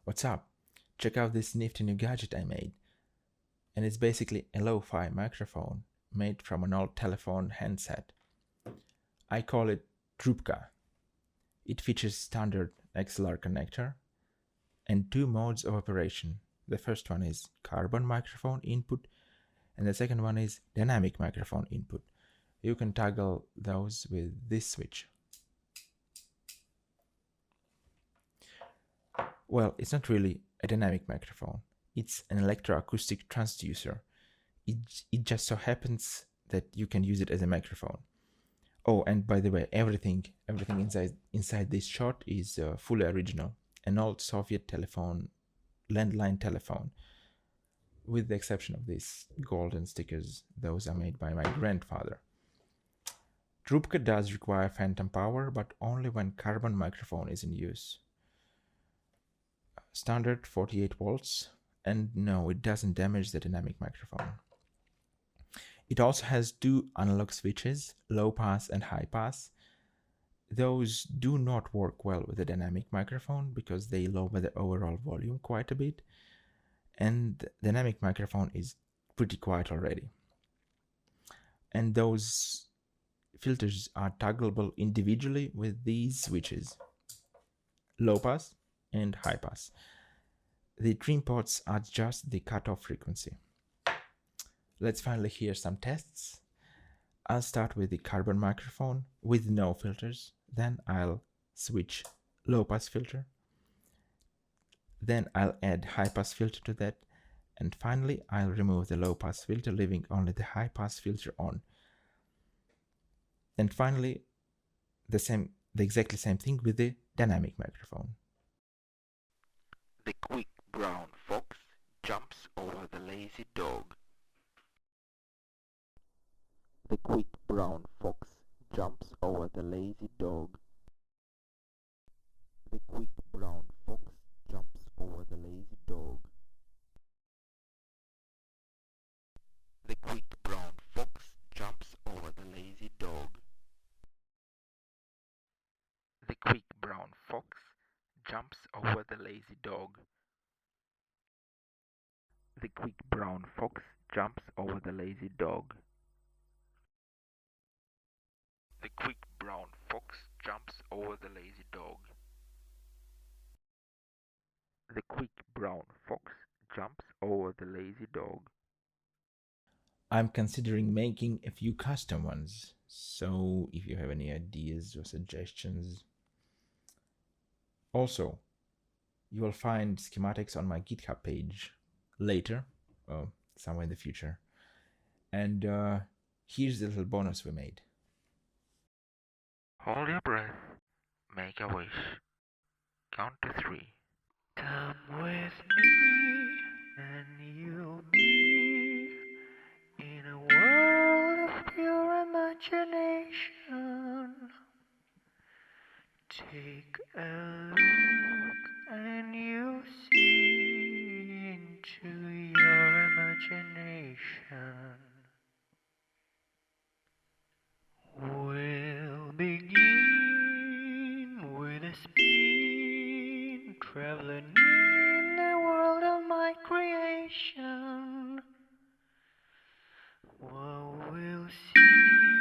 What's up? Check out this nifty new gadget I made. And it's basically a lo-fi microphone made from an old telephone handset. I call it Trubka. It features standard XLR connector and two modes of operation. The first one is carbon microphone input and the second one is dynamic microphone input. You can toggle those with this switch. Well, it's not really a dynamic microphone. It's an electroacoustic transducer. It just so happens that you can use it as a microphone. Oh, and by the way, everything inside this shot is fully original. An old Soviet telephone, landline telephone, with the exception of these golden stickers. Those are made by my grandfather. Trubka does require phantom power, but only when carbon microphone is in use. Standard 48 volts, and no, it doesn't damage the dynamic microphone. It also has two analog switches, low pass and high pass. Those do not work well with the dynamic microphone because they lower the overall volume quite a bit, and the dynamic microphone is pretty quiet already. And those filters are toggleable individually with these switches, low pass and high pass. The trim pots adjust the cutoff frequency. Let's finally hear some tests. I'll start with the carbon microphone with no filters, then I'll switch low pass filter, then I'll add high pass filter to that, and finally I'll remove the low pass filter, leaving only the high pass filter on. And finally the exactly same thing with the dynamic microphone. The quick brown fox jumps over the lazy dog. The quick brown fox jumps over the lazy dog. The quick brown fox jumps over the lazy dog. The quick brown fox jumps over the lazy dog. The quick brown fox jumps over the lazy dog. The quick brown fox jumps over the lazy dog. The quick brown fox jumps over the lazy dog. The quick brown fox jumps over the lazy dog. I'm considering making a few custom ones, so if you have any ideas or suggestions. Also, you will find schematics on my GitHub page later, somewhere in the future. And here's the little bonus we made. Hold your breath, make a wish, count to 3. Come with me and you'll be in a world of pure imagination. Take a look and you'll see into your imagination. We'll begin with a spin, traveling in the world of my creation. What we'll see